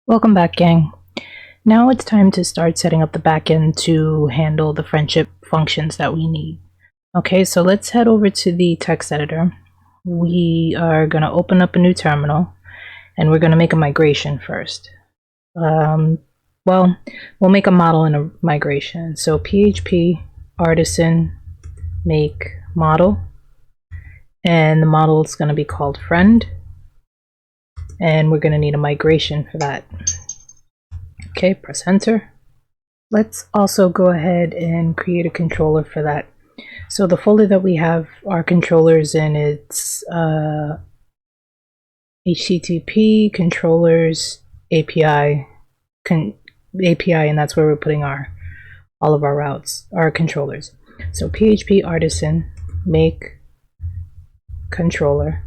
Welcome back, gang. Now it's time to start setting up the backend to handle the friendship functions that we need. Okay, so let's head over to the text editor. We are going to open up a new terminal and we're going to make a migration first. Well, we'll make a model and a migration. So PHP artisan make model, and the model is going to be called friend, and we're going to need a migration for that. Okay, press enter. Let's also go ahead and create a controller for that. So the folder that we have our controllers in, it's HTTP controllers API, and that's where we're putting all of our routes, our controllers. So PHP artisan make controller,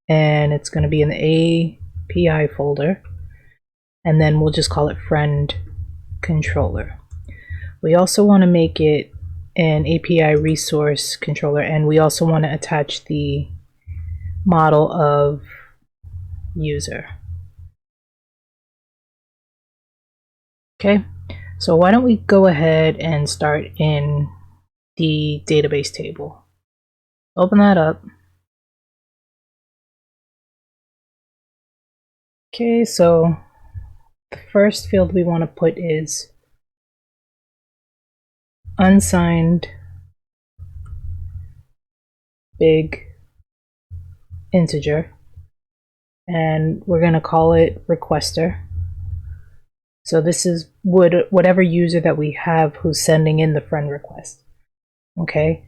and it's going to be in the API folder. And then we'll just call it friend controller. We also want to make it an API resource controller, and we also want to attach the model of user. Okay, so why don't we go ahead and start in the database table. Open that up. Okay, so the first field we want to put is unsigned big integer, and we're going to call it requester. So this is whatever user that we have who's sending in the friend request. Okay,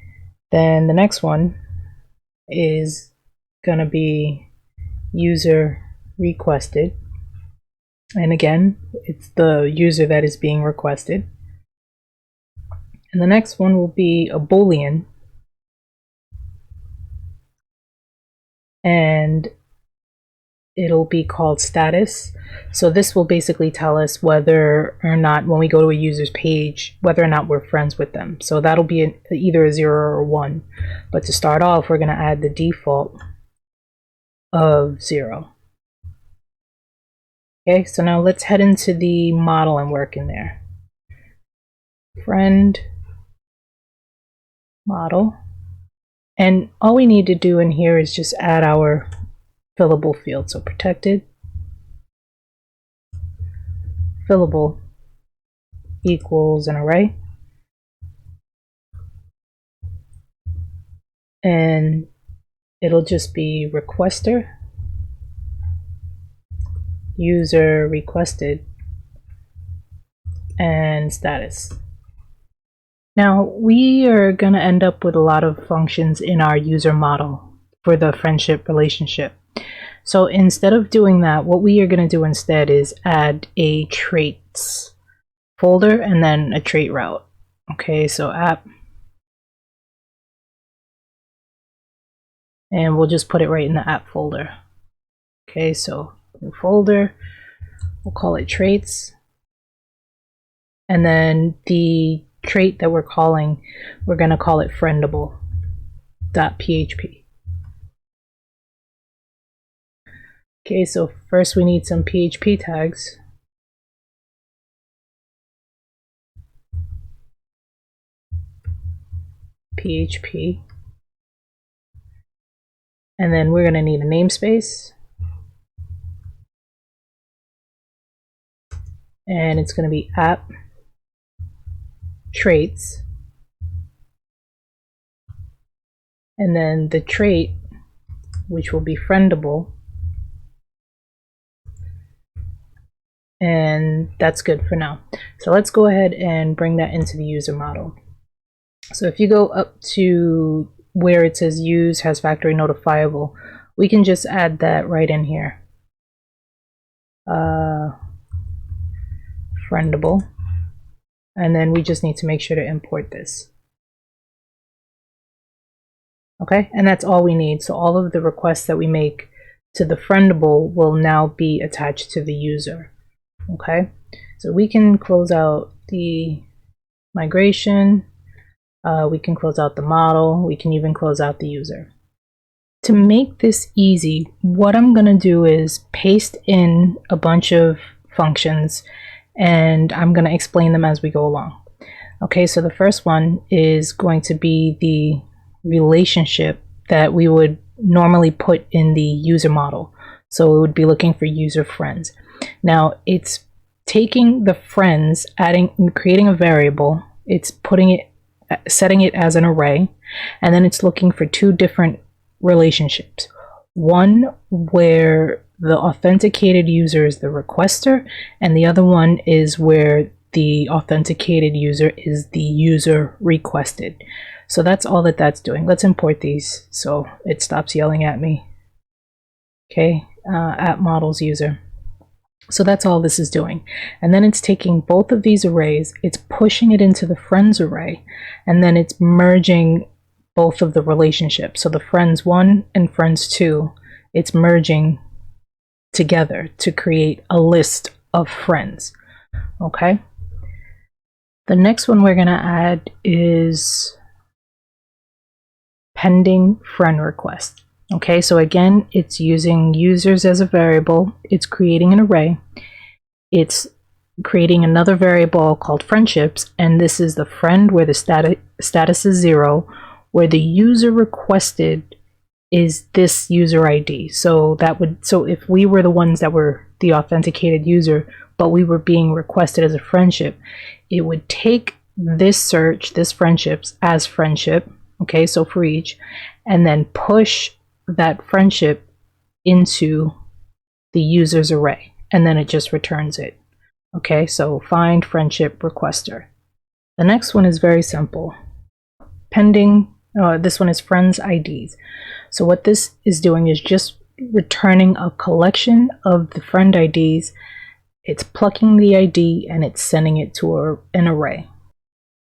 then the next one is going to be user requested, and again it's the user that is being requested. And the next one will be a boolean, and it'll be called status. So this will basically tell us whether or not, when we go to a user's page, whether or not we're friends with them. So that'll be either a 0 or 1. But to start off, we're going to add the default of 0. Okay, so now let's head into the model and work in there. Friend model, and all we need to do in here is just add our fillable field. So protected fillable equals an array, and it'll just be requester user requested and status. Now we are going to end up with a lot of functions in our user model for the friendship relationship. So instead of doing that, what we are going to do instead is add a traits folder and then a trait route. Okay, so app, and we'll just put it right in the app folder. Okay, so new folder, we'll call it traits, and then the trait that we're calling, we're going to call it friendable.php. Okay, so first we need some PHP tags. PHP. And then we're going to need a namespace. And it's going to be app traits. And then the trait, which will be friendable. And that's good for now. So let's go ahead and bring that into the user model. So if you go up to where it says use has factory notifiable, we can just add that right in here. Friendable. And then we just need to make sure to import this. Okay, and that's all we need. So all of the requests that we make to the friendable will now be attached to the user. Okay, so we can close out the migration, we can close out the model, we can even close out the user. To make this easy, what I'm going to do is paste in a bunch of functions, and I'm going to explain them as we go along. Okay, so the first one is going to be the relationship that we would normally put in the user model. So it would be looking for user friends. Now it's taking the friends, creating a variable, it's setting it as an array, and then it's looking for two different relationships. One where the authenticated user is the requester, and the other one is where the authenticated user is the user requested. So that's all that's doing. Let's import these so it stops yelling at me. Okay, at models user. So that's all this is doing. And then it's taking both of these arrays, it's pushing it into the friends array, and then it's merging both of the relationships. So the friends 1 and friends 2, it's merging together to create a list of friends. Okay. The next one we're going to add is pending friend request. Okay, so again, it's using users as a variable. It's creating an array. It's creating another variable called friendships, and this is the friend where the status is 0, where the user requested is this user ID. So if we were the ones that were the authenticated user, but we were being requested as a friendship, it would take this search, this friendships as friendship, okay, so for each, and then push that friendship into the user's array, and then it just returns it. Okay, so find friendship requester. The next one is very simple. Pending, this one is friends IDs. So what this is doing is just returning a collection of the friend IDs. It's plucking the ID and it's sending it to an array.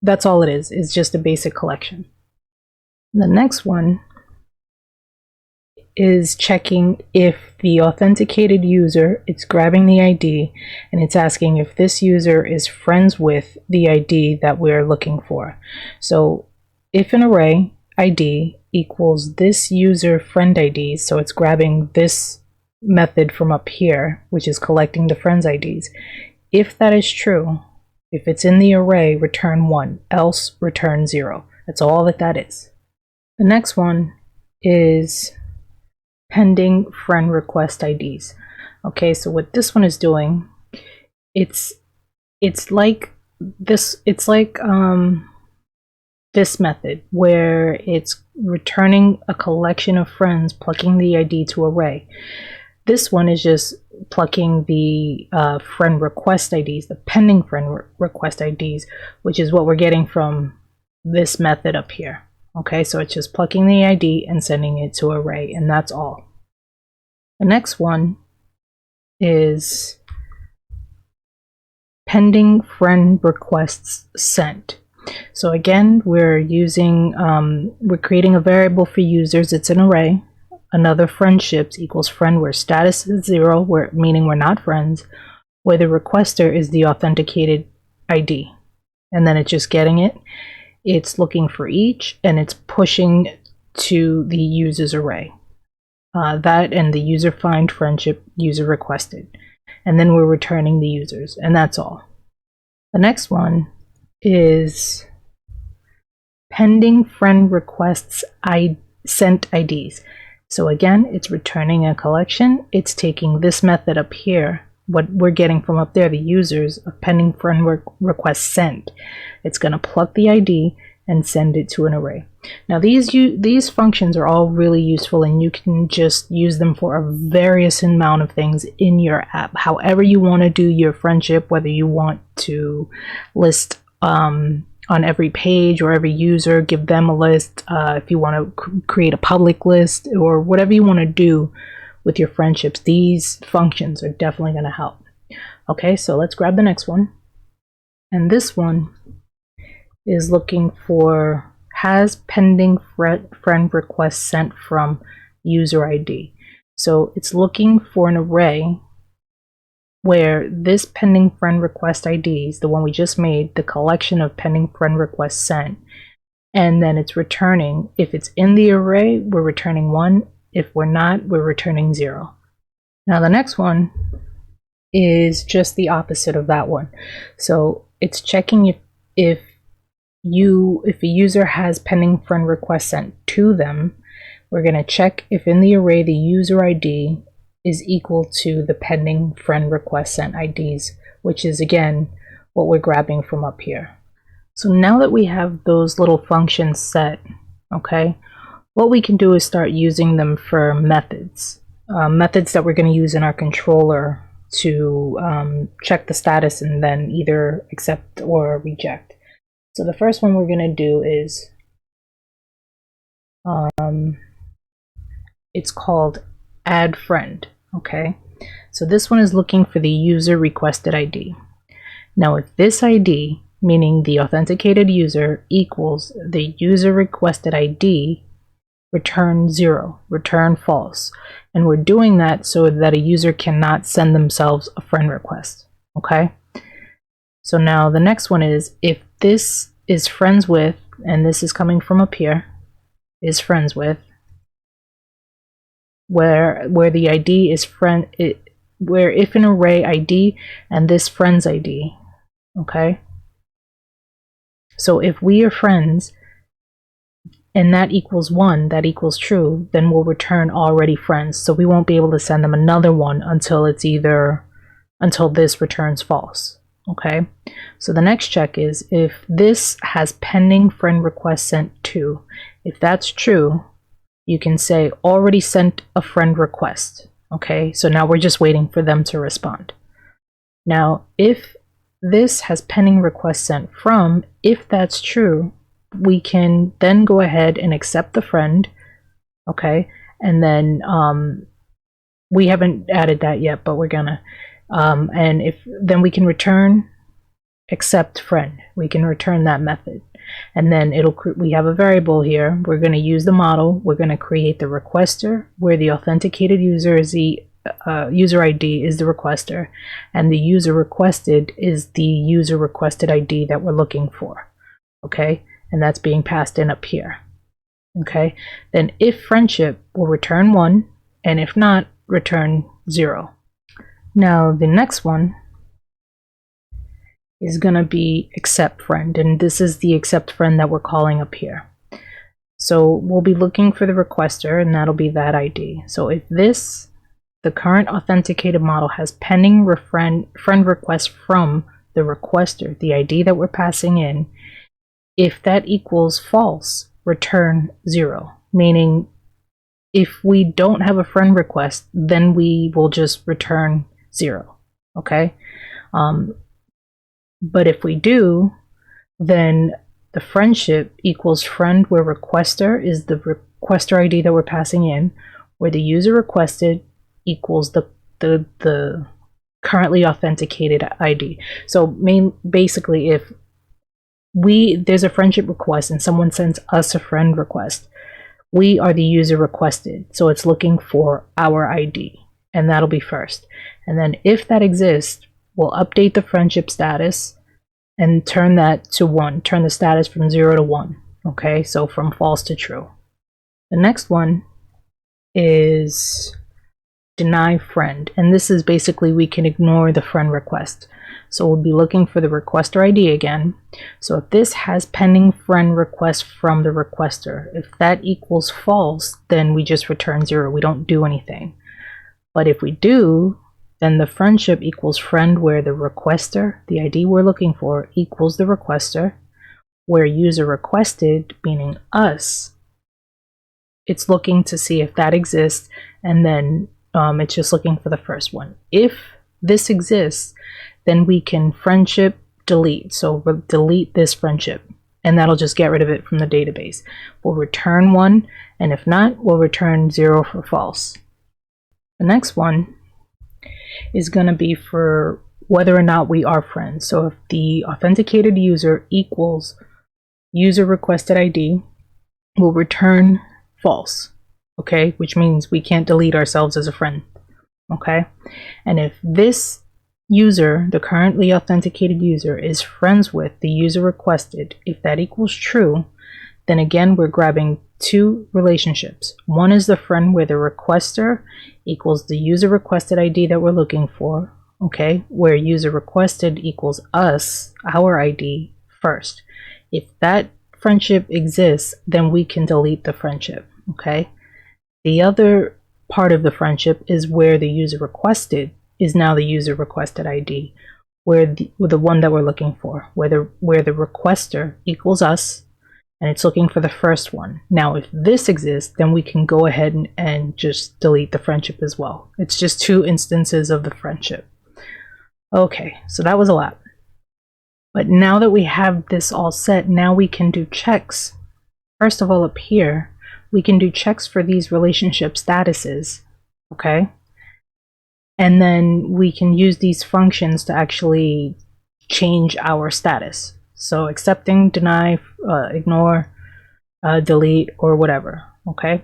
That's all it is. It's just a basic collection. The next one is checking if the authenticated user, it's grabbing the ID and it's asking if this user is friends with the ID that we're looking for. So if an array ID equals this user friend ID, so it's grabbing this method from up here, which is collecting the friends IDs. If that is true, if it's in the array, return 1, else return 0. That's all that is. The next one is pending friend request IDs. Okay, so what this one is doing, it's like this method where it's returning a collection of friends, plucking the ID to array. This one is just plucking the friend request IDs, the pending friend request IDs, which is what we're getting from this method up here. Okay, so it's just plucking the ID and sending it to array, and that's all. The next one is pending friend requests sent. So again, we're creating a variable for users. It's an array. Another friendships equals friend where status is 0, meaning we're not friends, where the requester is the authenticated ID. And then it's just getting it. It's looking for each, and it's pushing to the users array. That and the user find friendship user requested. And then we're returning the users, and that's all. The next one is pending friend requests sent IDs. So again, it's returning a collection. It's taking this method up here, what we're getting from up there, the users of pending friend request sent. It's going to pluck the ID and send it to an array. Now these functions are all really useful, and you can just use them for a various amount of things in your app. However you want to do your friendship, whether you want to list on every page or every user, give them a list, if you want to create a public list, or whatever you want to do with your friendships, these functions are definitely going to help. Okay, so let's grab the next one. And this one is looking for has pending friend request sent from user ID. So it's looking for an array where this pending friend request IDs, the one we just made, the collection of pending friend requests sent, and then it's returning, if it's in the array, we're returning 1. If we're not, we're returning 0. Now the next one is just the opposite of that one. So it's checking if a user has pending friend request sent to them. We're going to check if in the array the user ID is equal to the pending friend request sent IDs, which is again what we're grabbing from up here. So now that we have those little functions set, okay, what we can do is start using them for methods. Methods that we're going to use in our controller to check the status and then either accept or reject. So the first one we're going to do is it's called add friend. Okay, so this one is looking for the user requested ID. Now if this ID, meaning the authenticated user, equals the user requested ID, return 0, return false. And we're doing that so that a user cannot send themselves a friend request. Okay, so now the next one is if this is friends with, and this is coming from up here, is friends with, where the ID is where if an array ID and this friends ID. Okay, so if we are friends and that equals 1, that equals true, then we'll return already friends. So we won't be able to send them another one until this returns false. Okay, so the next check is if this has pending friend request sent to. If that's true, you can say already sent a friend request. Okay, so now we're just waiting for them to respond. Now if this has pending request sent from, if that's true, we can then go ahead and accept the friend. Okay, and then we haven't added that yet, but we're gonna and if then we can return accept friend. We can return that method, and then we have a variable here. We're going to use the model. We're going to create the requester where the authenticated user is the user ID is the requester, and the user requested is the user requested ID that we're looking for. Okay, and that's being passed in up here. Okay, then if friendship will return 1, and if not, return 0. Now the next one is going to be accept friend, and this is the accept friend that we're calling up here. So we'll be looking for the requester, and that'll be that ID. So if the current authenticated model has pending friend request from the requester, the ID that we're passing in, if that equals false, return 0, meaning if we don't have a friend request, then we will just return 0. Okay, but if we do, then the friendship equals friend where requester is the requester ID that we're passing in, where the user requested equals the currently authenticated ID. So basically if there's a friendship request and someone sends us a friend request, we are the user requested, so it's looking for our ID, and that'll be first. And then if that exists, we'll update the friendship status and turn that to 1, turn the status from 0 to 1. Okay, so from false to true. The next one is deny friend, and this is basically we can ignore the friend request. So we'll be looking for the requester ID again. So if this has pending friend request from the requester, if that equals false, then we just return 0. We don't do anything. But if we do, then the friendship equals friend where the requester, the ID we're looking for, equals the requester, where user requested, meaning us, it's looking to see if that exists, and then it's just looking for the first one. If this exists, then we can friendship delete. So we'll delete this friendship, and that'll just get rid of it from the database. We'll return 1, and if not, we'll return 0 for false. The next one is going to be for whether or not we are friends. So if the authenticated user equals user requested ID, we'll return false. Okay, which means we can't delete ourselves as a friend. Okay, and if this user, the currently authenticated user, is friends with the user requested, if that equals true, then again we're grabbing 2 relationships. One is the friend where the requester equals the user requested ID that we're looking for, okay, where user requested equals us, our ID, first. If that friendship exists, then we can delete the friendship, okay? The other part of the friendship is where the user requested is now the user requested ID, where the one that we're looking for, where the requester equals us, and it's looking for the first one. Now, if this exists, then we can go ahead and just delete the friendship as well. It's just two instances of the friendship. Okay, so that was a lot. But now that we have this all set, now we can do checks. First of all, up here, we can do checks for these relationship statuses, okay? And then we can use these functions to actually change our status. So accepting, deny, ignore, delete, or whatever, okay?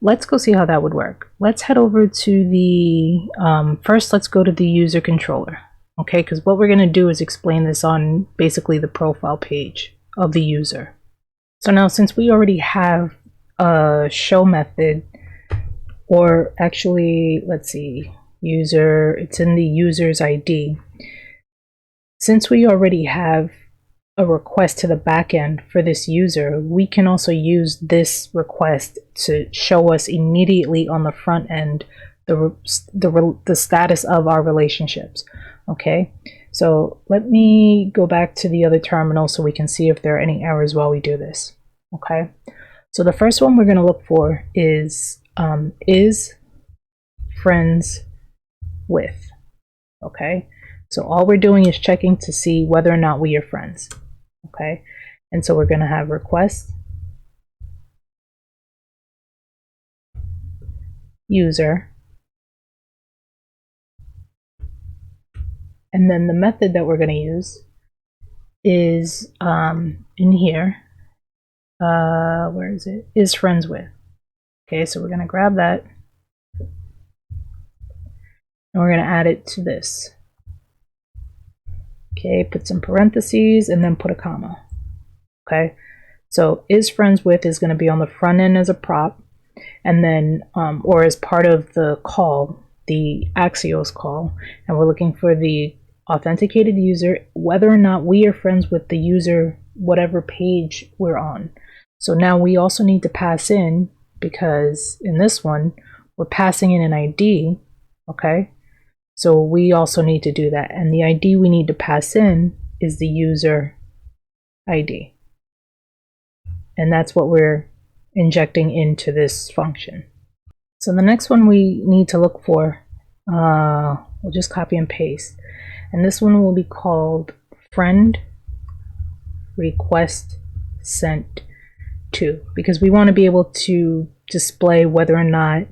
Let's go see how that would work. Let's head over to the, first let's go to the user controller, okay? Because what we're gonna do is explain this on basically the profile page of the user. So now since we already have a show method, or actually, let's see, user, it's in the user's ID. Since we already have a request to the backend for this user, we can also use this request to show us immediately on the front end the status of our relationships. Okay, so let me go back to the other terminal so we can see if there are any errors while we do this. Okay, so the first one we're going to look for is friends with. Okay, so all we're doing is checking to see whether or not we are friends. Okay, and so we're going to have request user, and then the method that we're going to use is in here, where is it, is friends with. Okay, so we're going to grab that and we're going to add it to this. Okay, put some parentheses and then put a comma. Okay, so is friends with is going to be on the front end as a prop, and then or as part of the call, the Axios call, and we're looking for the authenticated user, whether or not we are friends with the user, whatever page we're on. So now we also need to pass in, because in this one we're passing in an ID. Okay, so we also need to do that, and the ID we need to pass in is the user ID, and that's what we're injecting into this function. So the next one we need to look for, we'll just copy and paste, and this one will be called friend request sent to, because we want to be able to display whether or not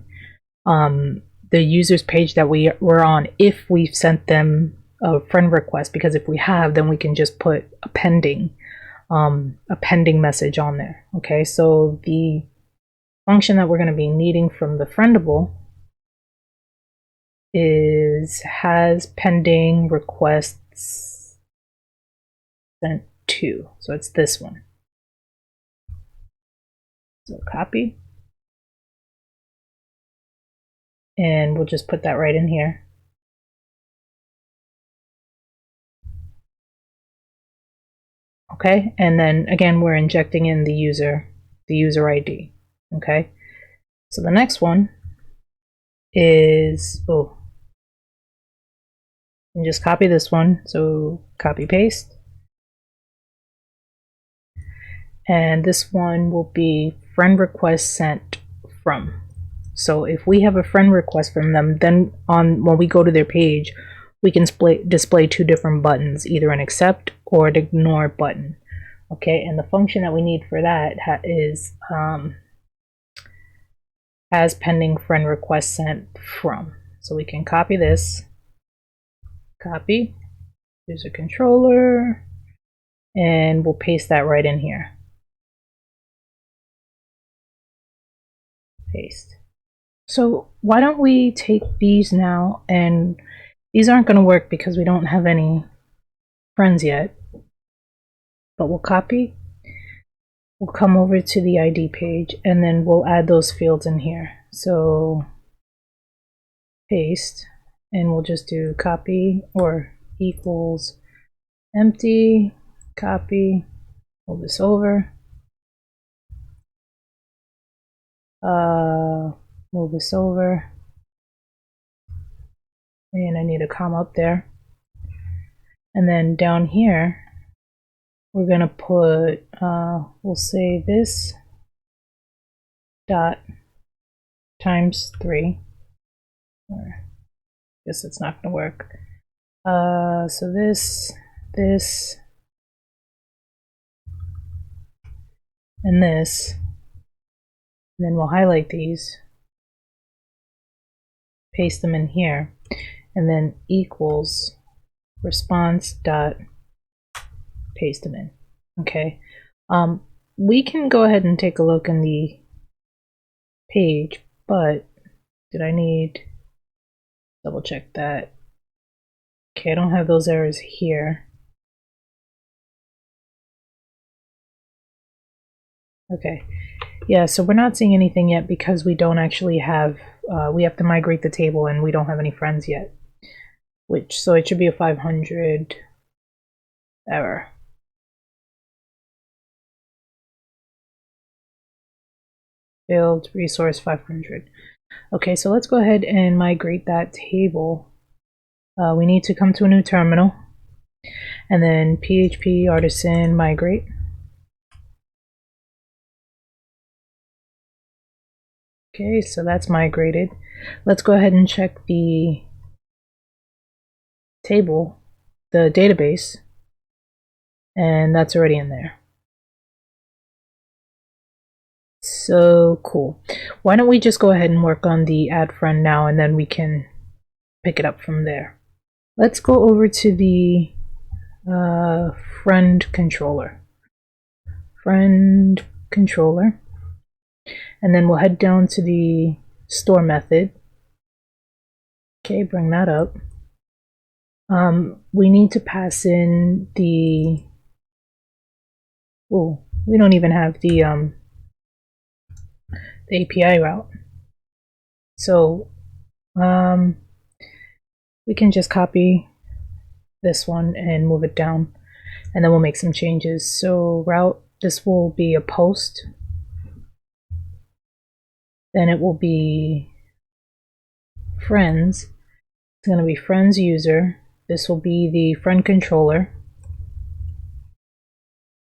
the user's page that we're on, if we've sent them a friend request, because if we have, then we can just put a pending message on there. Okay, so the function that we're going to be needing from the friendable is has pending requests sent to. So it's this one. So copy, and we'll just put that right in here. Okay, and then again we're injecting in the user ID. Okay, so the next one is, and just copy this one, so copy paste, and this one will be friend request sent from. So if we have a friend request from them, then when we go to their page, we can display two different buttons, either an accept or an ignore button. Okay, and the function that we need for that is has pending friend request sent from. So we can copy this, copy, user controller, and we'll paste that right in here. Paste. So why don't we take these now, and these aren't going to work because we don't have any friends yet, but we'll copy, we'll come over to the ID page, and then we'll add those fields in here. So paste, and we'll just do copy or equals empty, copy, move this over, move this over, and I need a comma up there. And then down here, we're gonna put, we'll say this dot times 3, or I guess it's not gonna work. So this, and this, and then we'll highlight these, paste them in here, and then equals response dot paste them in. Okay, we can go ahead and take a look in the page, but did I need double check that? Okay, I don't have those errors here. Okay, yeah, so we're not seeing anything yet because we don't actually have, we have to migrate the table and we don't have any friends yet. So it should be a 500 error. Failed resource 500. Okay, so let's go ahead and migrate that table. We need to come to a new terminal and then PHP artisan migrate. Okay, so that's migrated. Let's go ahead and check the table, the database, and that's already in there. So cool. Why don't we just go ahead and work on the add friend now, and then we can pick it up from there. Let's go over to the friend controller. Friend controller. And then we'll head down to the store method. Okay, bring that up. We need to pass in the, oh, we don't even have the API route. So we can just copy this one and move it down, and then we'll make some changes. So route, this will be a post, then it will be friends, it's going to be friends user, this will be the friend controller,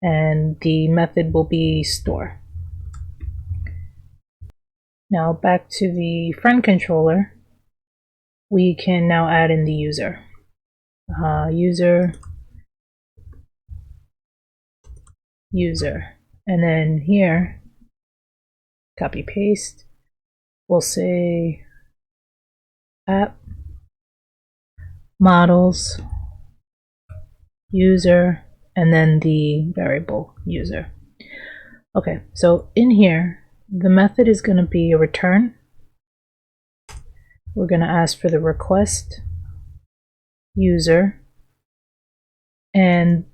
and the method will be store. Now back to the friend controller, we can now add in the user. User, and then here, copy paste, we'll say app models user, and then the variable user. Okay, so in here, the method is going to be a return. We're going to ask for the request user, and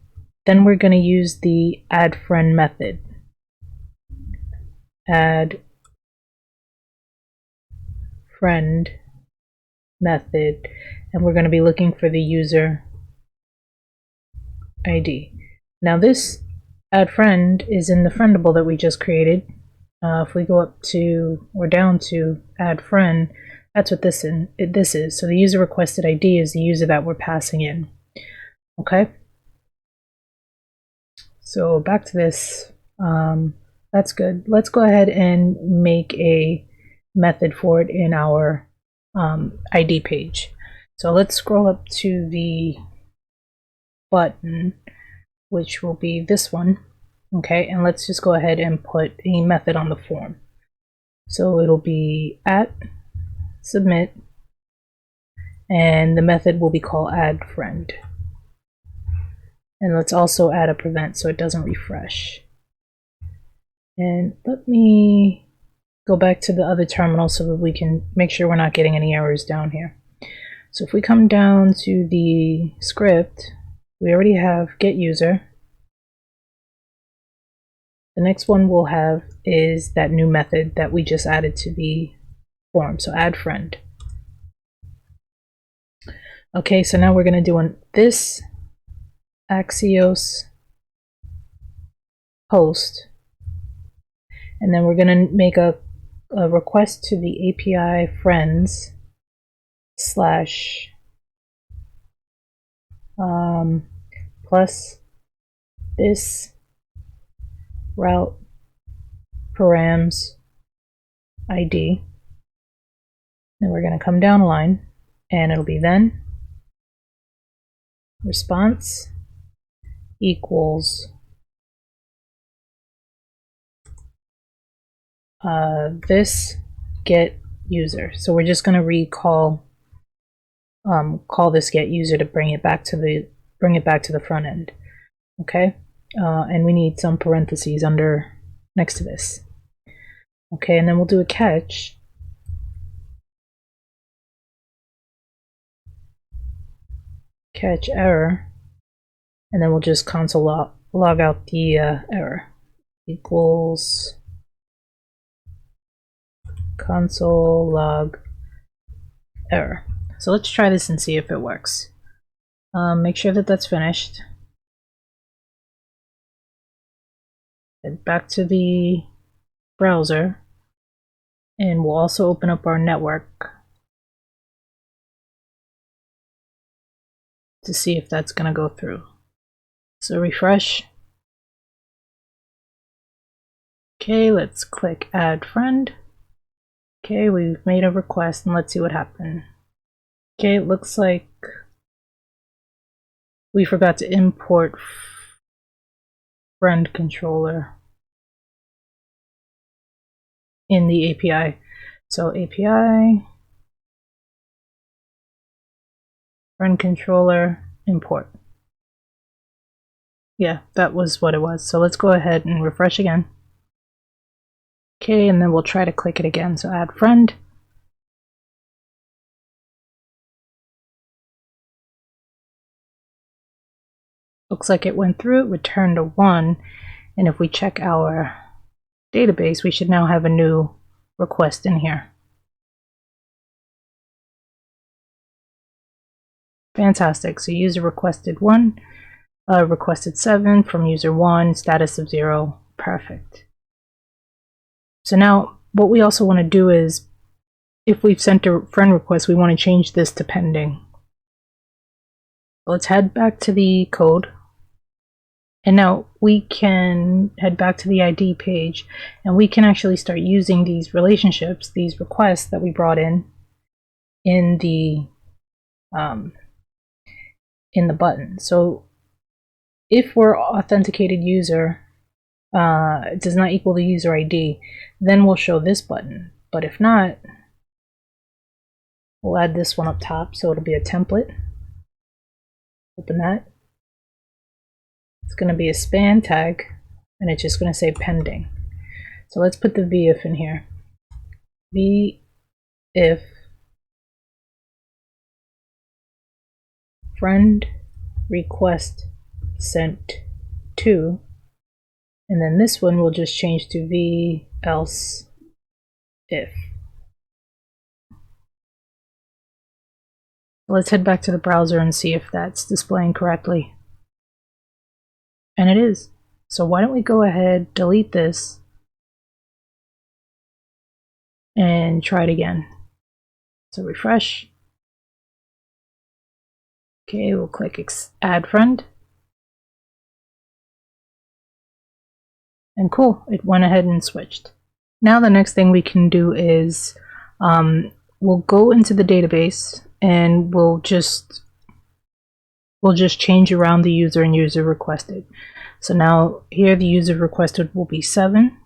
then we're going to use the add friend method. Add friend method, and we're going to be looking for the user ID. Now this add friend is in the friendable that we just created. If we go up to or down to add friend, that's what this is. So the user requested ID is the user that we're passing in. Okay. So back to this. That's good. Let's go ahead and make a method for it in our ID page. So let's scroll up to the button, which will be this one. Okay, and let's just go ahead and put a method on the form. So it'll be at submit, and the method will be called add friend. And let's also add a prevent so it doesn't refresh. And let me go back to the other terminal so that we can make sure we're not getting any errors down here. So if we come down to the script, we already have get user. The next one we'll have is that new method that we just added to the form. So add friend. Okay, so now we're going to do this Axios post, and then we're going to make a request to the API friends slash plus this route params ID. Then we're going to come down a line, and it'll be then response equals this get user. So we're just going to recall call this get user to bring it back to the front end. Okay, and we need some parentheses under next to this. Okay, and then we'll do a catch. Catch error, and then we'll just console log out the error. Equals console log error. So let's try this and see if it works. Make sure that that's finished. Head back to the browser, and we'll also open up our network to see if that's going to go through. So refresh. Okay, let's click add friend. Okay, we've made a request, and let's see what happened. Okay, it looks like we forgot to import friend controller in the API. So API friend controller import. Yeah, that was what it was. So let's go ahead and refresh again. Okay, and then we'll try to click it again. So add friend. Looks like it went through, it returned a 1, and if we check our database, we should now have a new request in here. Fantastic. So user requested 1, requested 7 from user 1, status of 0. Perfect. So now what we also want to do is, if we've sent a friend request, we want to change this to pending. Let's head back to the code. And now we can head back to the ID page, and we can actually start using these relationships, these requests that we brought in the button. So if we're authenticated user does not equal the user ID, then we'll show this button. But if not, we'll add this one up top, so it'll be a template. Open that. It's going to be a span tag, and it's just going to say pending. So let's put the VIF in here. VIF friend request sent to, and then this one will just change to v else if. Let's head back to the browser and see if that's displaying correctly. And it is. So why don't we go ahead, delete this, and try it again. So refresh. Okay, we'll click add friend. And cool, it went ahead and switched. Now the next thing we can do is we'll go into the database, and we'll just change around the user and user requested. So now here the user requested will be 7,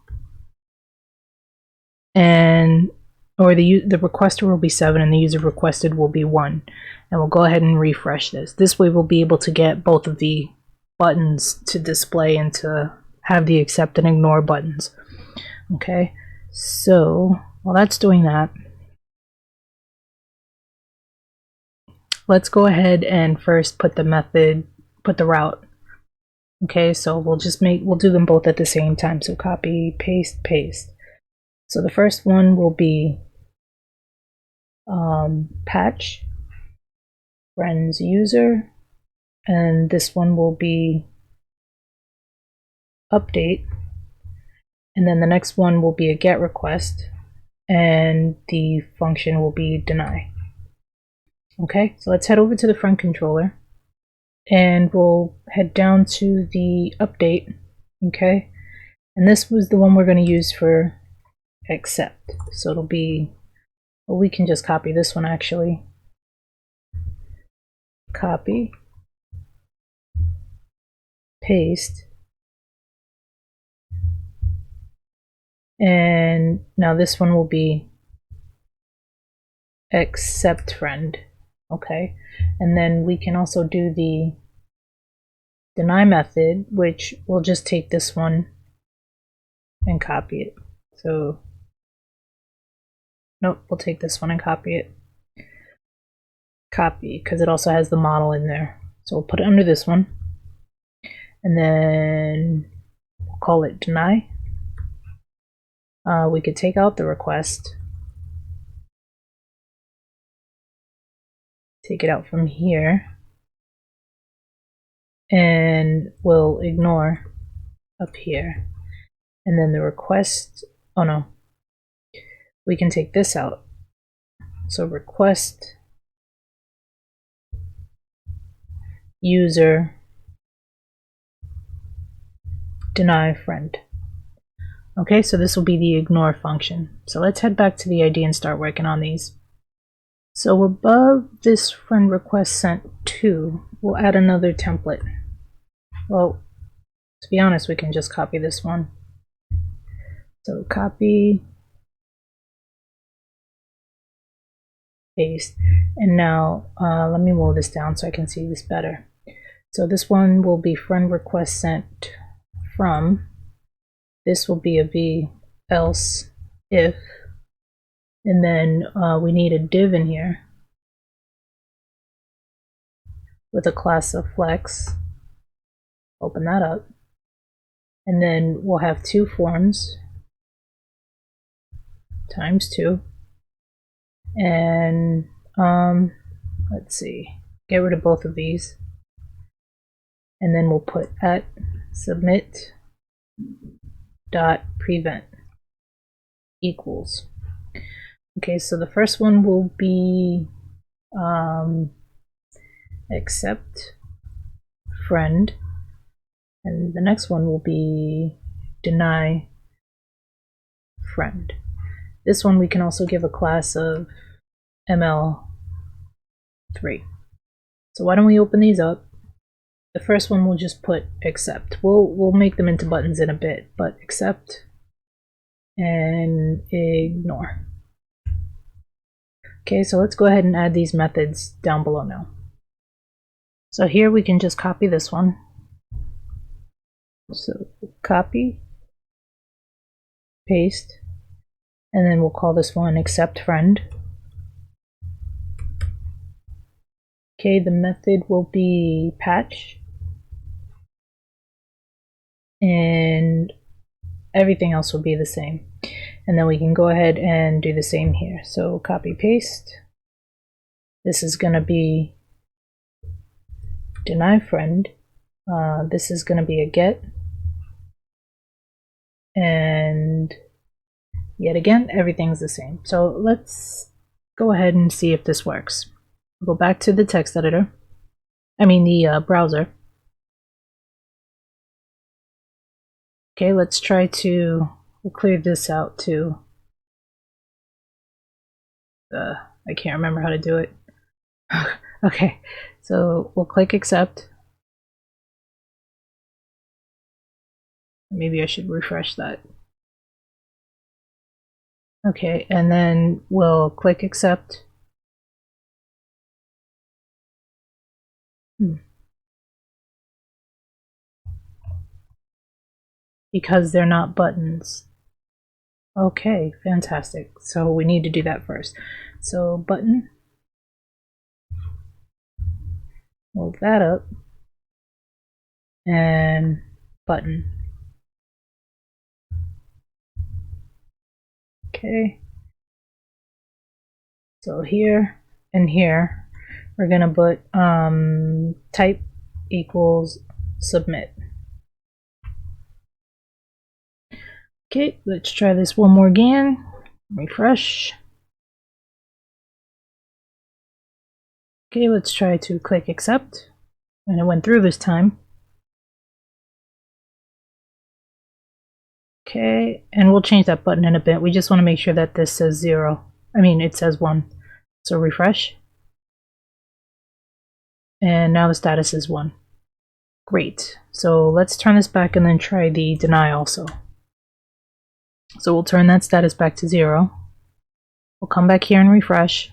or the requester will be 7 and the user requested will be 1. And we'll go ahead and refresh this. This way we'll be able to get both of the buttons to display and to have the accept and ignore buttons. Okay, so while that's doing that, let's go ahead and first put the route. Okay, so we'll do them both at the same time. So copy, paste, paste. So the first one will be patch friends user, and this one will be update, and then the next one will be a get request, and the function will be deny. Okay, so let's head over to the front controller, and we'll head down to the update. Okay, and this was the one we're going to use for accept. So it'll be, well, we can just copy this one actually. Copy, paste, and now this one will be accept friend. Okay, and then we can also do the deny method, which we'll just take this one and copy it. So nope, we'll take this one and copy it. Copy, because it also has the model in there. So we'll put it under this one, and then we'll call it deny. We could take out the request, take it out from here, and we'll ignore up here. And then the request, oh no, we can take this out. So request user deny friend. Okay, so this will be the ignore function. So let's head back to the ID and start working on these. So above this friend request sent to, we'll add another template. Well, to be honest, we can just copy this one. So copy, paste, and now let me roll this down so I can see this better. So this one will be friend request sent from. This will be a v else if, and then we need a div in here with a class of flex. Open that up, and then we'll have two forms times 2, and let's see, get rid of both of these, and then we'll put at submit dot prevent equals. Okay, so the first one will be accept friend, and the next one will be deny friend. This one we can also give a class of ml3. So why don't we open these up? The first one we'll just put accept. We'll make them into buttons in a bit, but accept and ignore. Okay, so let's go ahead and add these methods down below now. So here we can just copy this one. So copy, paste, and then we'll call this one accept friend. Okay, the method will be patch, and everything else will be the same. And then we can go ahead and do the same here. So copy paste. This is going to be deny friend. This is going to be a get. And yet again, everything's the same. So let's go ahead and see if this works. Go back to the text editor. I mean the browser. Okay, let's try to, we'll clear this out too. I can't remember how to do it. Okay, so we'll click accept. Maybe I should refresh that. Okay, and then we'll click accept. Because they're not buttons. Okay, fantastic. So we need to do that first. So button, move that up, and button. Okay. So here and here, we're gonna put type equals submit. Okay, let's try this one more again. Refresh. Okay, let's try to click accept. And it went through this time. Okay, and we'll change that button in a bit. We just want to make sure that this says 0. I mean, it says 1. So refresh. And now the status is 1. Great. So let's turn this back and then try the deny also. So we'll turn that status back to 0. We'll come back here and refresh.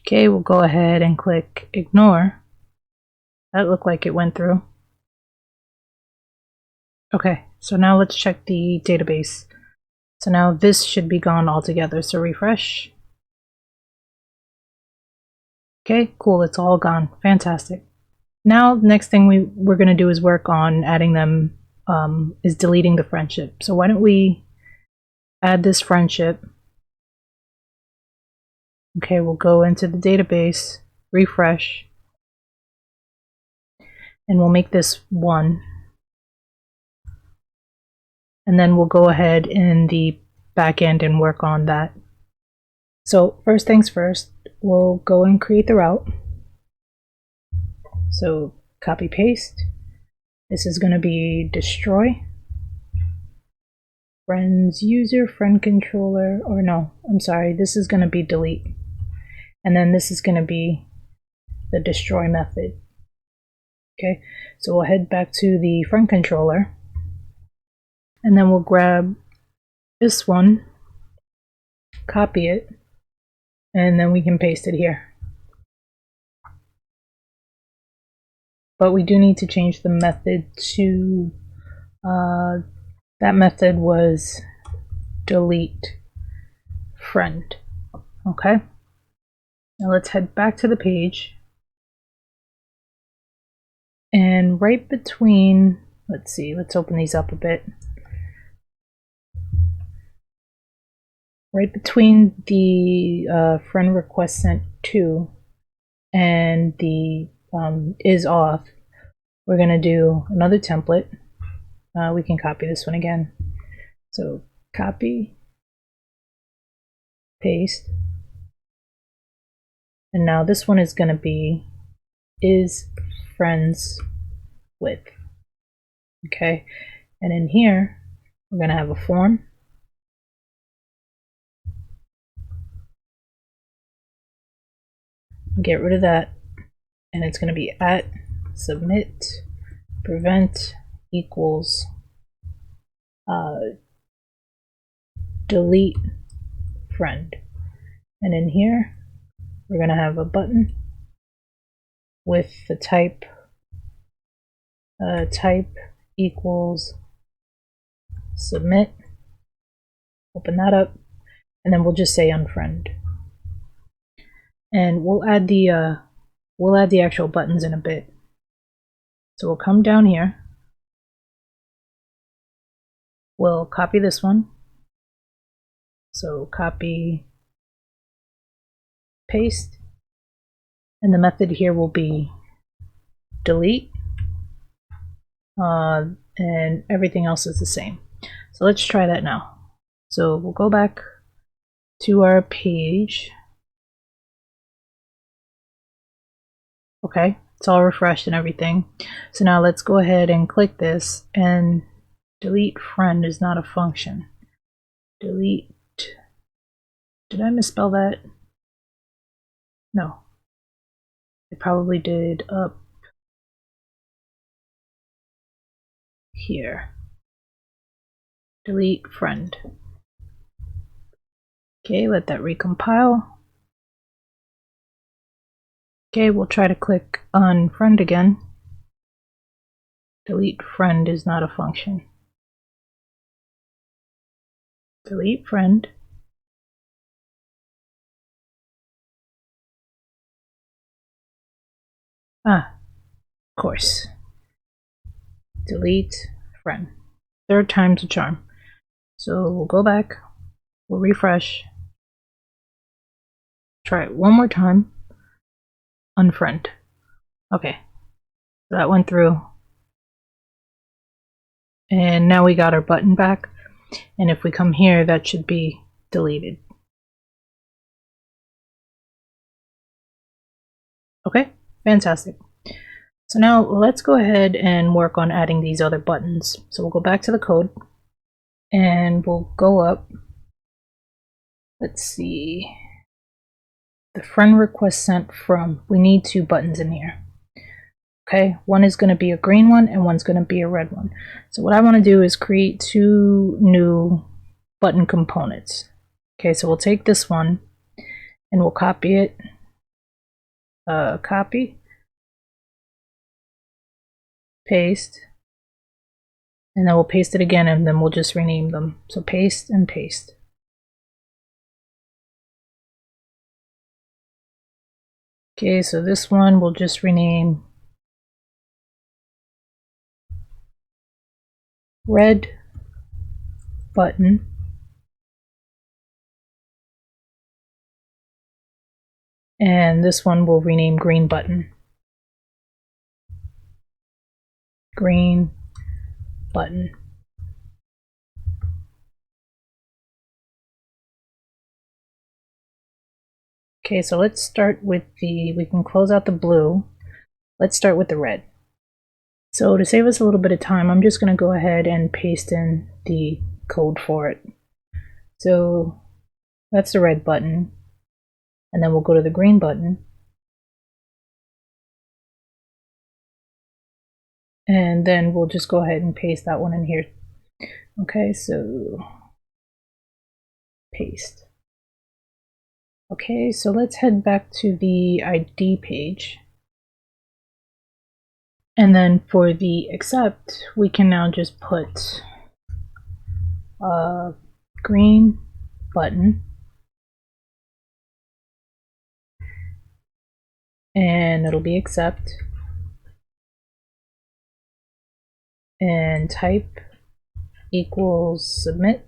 Okay, we'll go ahead and click ignore. That looked like it went through. Okay, so now let's check the database. So now this should be gone altogether, so refresh. Okay, cool, it's all gone. Fantastic. Now, next thing we're going to do is work on adding them, is deleting the friendship. So why don't we add this friendship. Okay, we'll go into the database, refresh, and we'll make this 1. And then we'll go ahead in the back end and work on that. So first things first, we'll go and create the route. So copy paste. This is going to be destroy friends user friend controller, or no, I'm sorry, this is going to be delete. And then this is going to be the destroy method. Okay, so we'll head back to the friend controller. And then we'll grab this one, copy it, and then we can paste it here. But we do need to change the method to, that method was delete friend. Okay, now let's head back to the page. And right between, let's see, let's open these up a bit. Right between the friend request sent to and the is off, we're going to do another template. We can copy this one again. So copy, paste, and now this one is going to be is friends with. Okay, and in here we're going to have a form. Get rid of that, and it's going to be at submit prevent equals delete friend. And in here we're going to have a button with the type equals submit. Open that up, and then we'll just say unfriend. And we'll add the actual buttons in a bit. So we'll come down here. We'll copy this one. So copy, paste, and the method here will be delete, and everything else is the same. So let's try that now. So we'll go back to our page. Okay, it's all refreshed and everything. So now let's go ahead and click this, and delete friend is not a function. Delete, did I misspell that? No, I probably did up here. Delete friend. Okay, let that recompile. Okay, we'll try to click on friend again. Delete friend is not a function. Delete friend. Ah, of course. Delete friend. Third time's a charm. So we'll go back, we'll refresh, Try it one more time. Unfriend. Okay, so that went through. And now we got our button back. And if we come here, that should be deleted. Okay, fantastic. So now let's go ahead and work on adding these other buttons. So we'll go back to the code and we'll go up. Let's see. The friend request sent from, we need 2 buttons in here. Okay, one is going to be a green one and one's going to be a red one. So what I want to do is create 2 new button components. Okay, so we'll take this one and we'll copy it. Copy, paste, and then we'll paste it again and then we'll just rename them. So paste and paste. Okay, so this one we'll just rename red button. And this one we'll rename green button. Green button. Okay, so let's start with we can close out the blue. Let's start with the red. So to save us a little bit of time, I'm just going to go ahead and paste in the code for it. So that's the red button. And then we'll go to the green button. And then we'll just go ahead and paste that one in here. Okay, so paste. Okay, so let's head back to the ID page. And then for the accept, we can now just put green button. And it'll be accept. And type equals submit.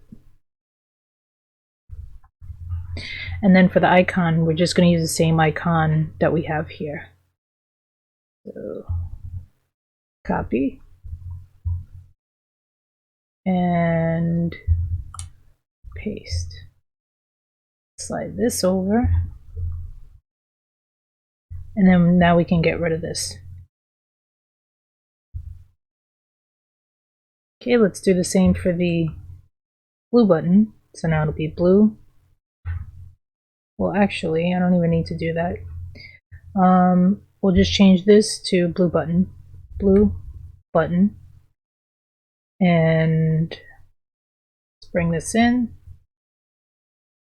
And then for the icon, we're just going to use the same icon that we have here. So copy and paste. Slide this over. And then now we can get rid of this. Okay, let's do the same for the blue button. So now it'll be blue. Well, actually, I don't even need to do that. We'll just change this to blue button. Blue button. And let's bring this in.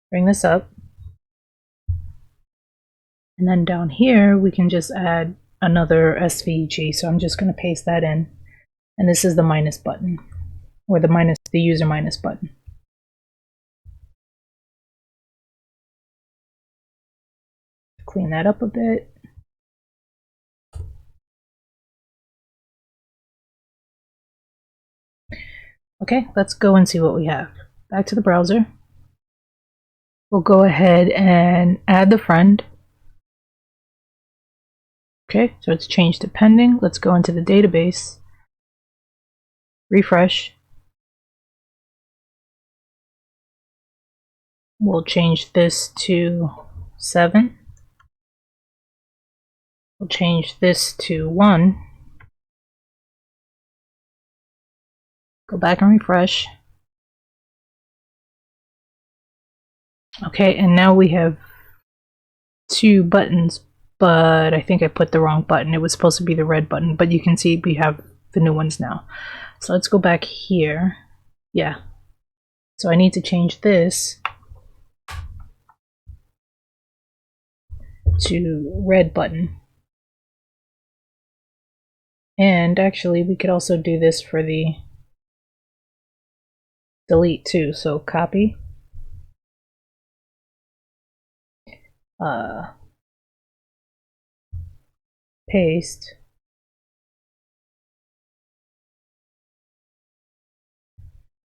Bring this up. And then down here, we can just add another SVG. So I'm just going to paste that in. And this is the minus button, or the user minus button. Clean that up a bit. Okay, let's go and see what we have. Back to the browser. We'll go ahead and add the friend. Okay, so it's changed to pending. Let's go into the database. Refresh. We'll change this to 7. We'll change this to 1. Go back and refresh. Okay, and now we have 2 buttons, but I think I put the wrong button. It was supposed to be the red button, but you can see we have the new ones now. So let's go back here. Yeah. So I need to change this to red button. And actually, we could also do this for the delete too. So copy. Paste.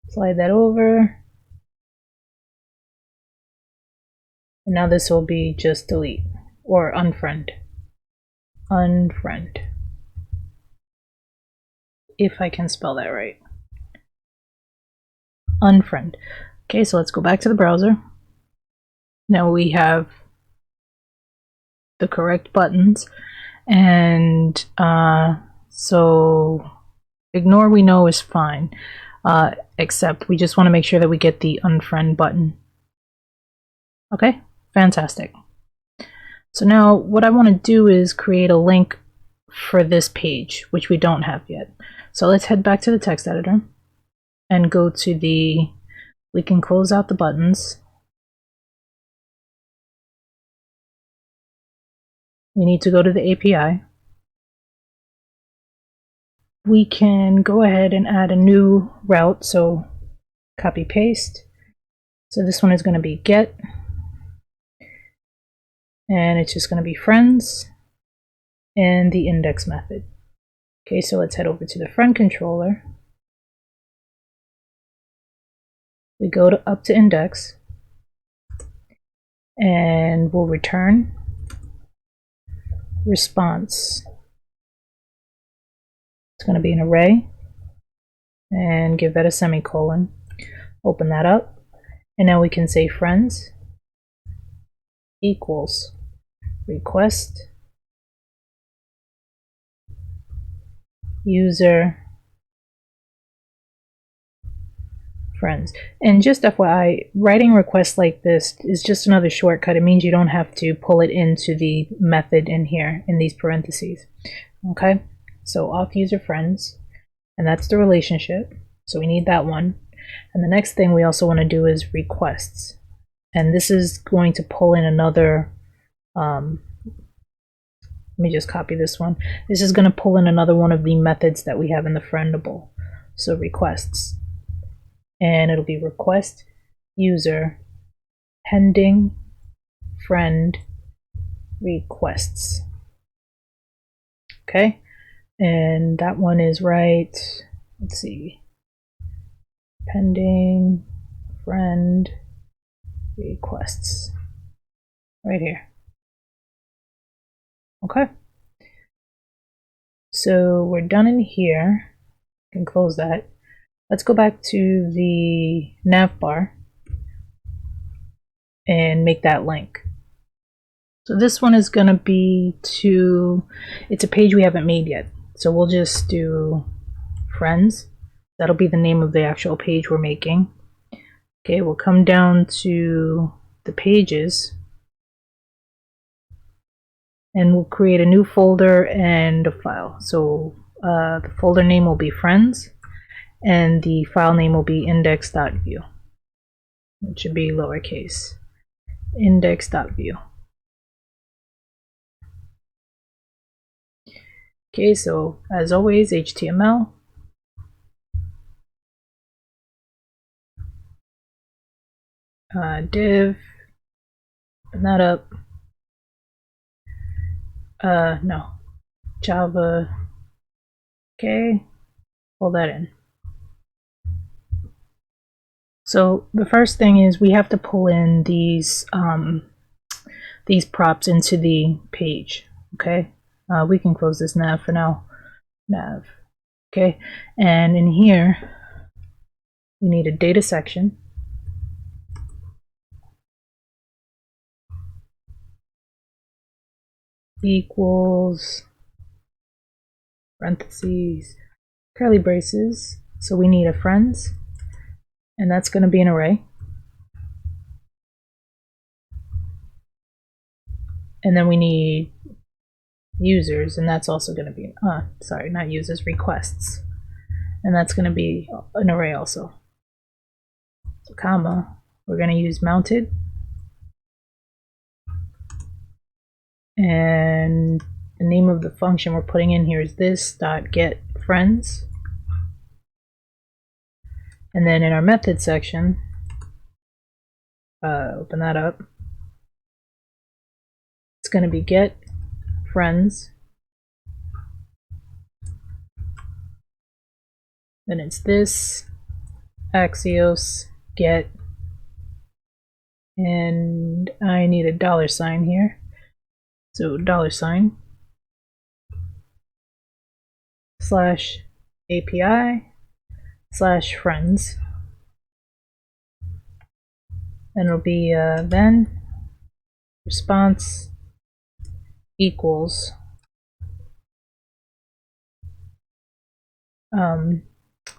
Slide that over. And now this will be just delete or unfriend. Unfriend. If I can spell that right. Unfriend. Okay, so let's go back to the browser. Now we have the correct buttons, and so ignore we know is fine, except we just want to make sure that we get the unfriend button. Okay, fantastic. So now what I want to do is create a link for this page, which we don't have yet. So let's head back to the text editor and go to we can close out the buttons. We need to go to the API. We can go ahead and add a new route, so copy paste. So this one is going to be get, and it's just going to be friends and the index method. Okay, so let's head over to the friend controller. We go up to index, and we'll return response. It's going to be an array, and give that a semicolon. Open that up, and now we can say friends equals request user friends. And just FYI, writing requests like this is just another shortcut. It means you don't have to pull it into the method in here in these parentheses. Okay, so auth user friends, and that's the relationship, so we need that one. And the next thing we also want to do is requests, and this is going to pull in another let me just copy this one. This is going to pull in another one of the methods that we have in the friendable. So requests, and it'll be request user pending friend requests. Okay, and that one is right, let's see, pending friend requests right here. Okay, so we're done in here. I can close that. Let's go back to the nav bar and make that link. So this one is going to be it's a page we haven't made yet. So we'll just do friends. That'll be the name of the actual page we're making. Okay, we'll come down to the pages, and we'll create a new folder and a file. So the folder name will be friends, and the file name will be index.view. It should be lowercase, index.view. Okay, so as always, HTML. Div, open that up. No, Java. Okay, pull that in. So the first thing is we have to pull in these props into the page. Okay, we can close this nav for now. Nav. Okay, and in here we need a data section. Equals parentheses curly braces. So we need a friends, and that's going to be an array. And then we need users, and that's also going to be sorry, not users, requests, and that's going to be an array also. So comma, we're going to use mounted, and the name of the function we're putting in here is this.getFriends. And then in our method section, open that up, it's going to be get friends, then it's this Axios get and I need a $sign here. So $/ /API /friends, and it'll be then response equals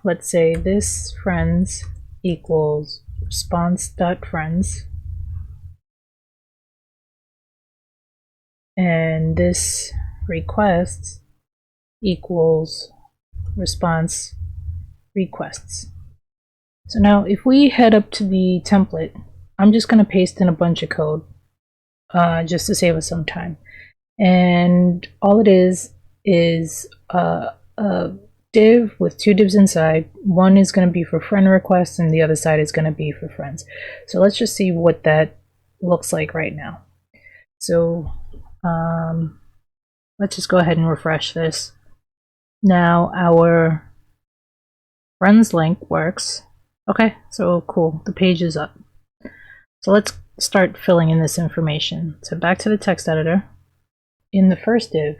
let's say this friends equals response.friends, and this requests equals response requests. So now if we head up to the template, I'm just going to paste in a bunch of code just to save us some time. And all it is a div with 2 divs inside. One is going to be for friend requests and the other side is going to be for friends. So let's just see what that looks like right now. So let's just go ahead and refresh this. Now our friends link works. Okay, so cool, the page is up. So let's start filling in this information. So back to the text editor. In the first div,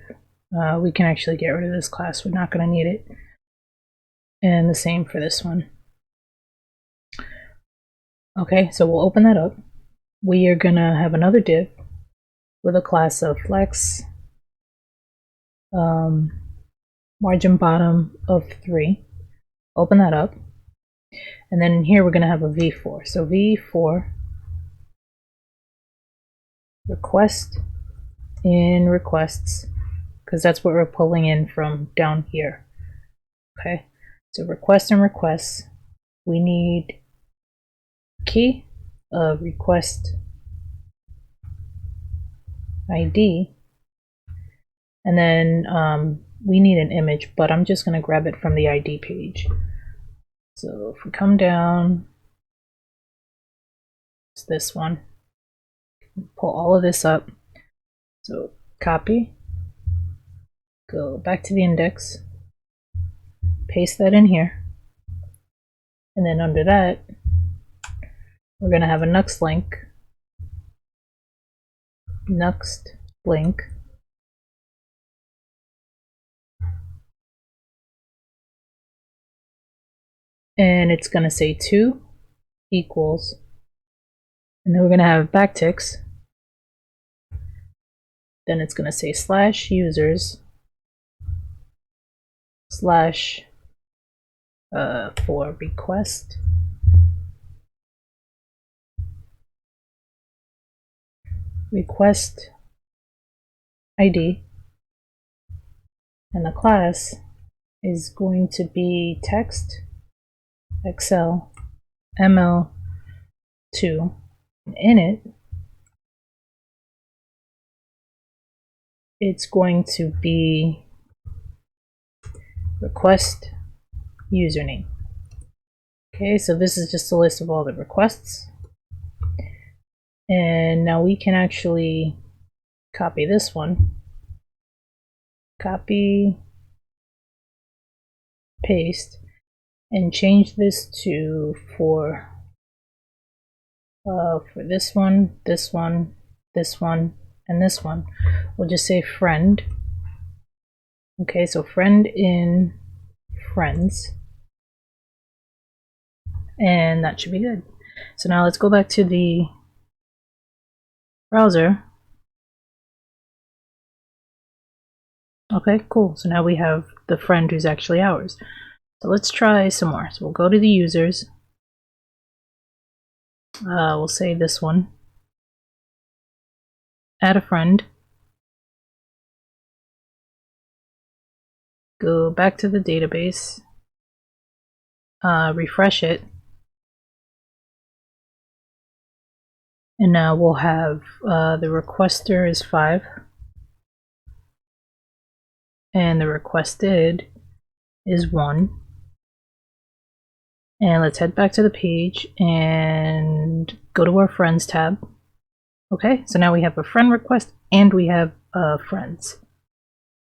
we can actually get rid of this class. We're not going to need it. And the same for this one. Okay, so we'll open that up. We are going to have another div with a class of flex, margin bottom of 3. Open that up. And then in here we're going to have a v4. So v4 request in requests, because that's what we're pulling in from down here. Okay, so request and requests, we need key of request ID, and then we need an image, but I'm just going to grab it from the ID page. So if we come down, it's this one, pull all of this up. So copy, go back to the index, paste that in here, and then under that we're going to have a Nuxt link, Nuxt link, and it's going to say 2 equals, and then we're going to have backticks, then it's going to say /users / for request ID, and the class is going to be text Excel ML2. In it, it's going to be request username. Okay, so this is just a list of all the requests. And now we can actually copy this one, copy, paste, and change this to for this one, this one, this one, and this one. We'll just say friend. Okay, so friend in friends, and that should be good. So now let's go back to the browser. Okay, cool. So now we have the friend who's actually ours. So let's try some more. So we'll go to the users. We'll say this one. Add a friend. Go back to the database. Refresh it. And now we'll have the requester is 5. And the requested is 1. And let's head back to the page and go to our friends tab. Okay, so now we have a friend request and we have friends.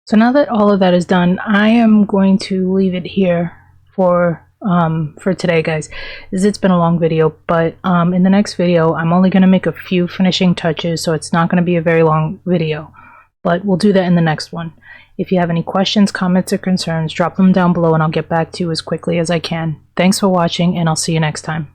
So now that all of that is done, I am going to leave it here for for today, guys, is it's been a long video, but in the next video I'm only going to make a few finishing touches, so it's not going to be a very long video, but we'll do that in the next one. If you have any questions, comments, or concerns, drop them down below and I'll get back to you as quickly as I can. Thanks for watching, and I'll see you next time.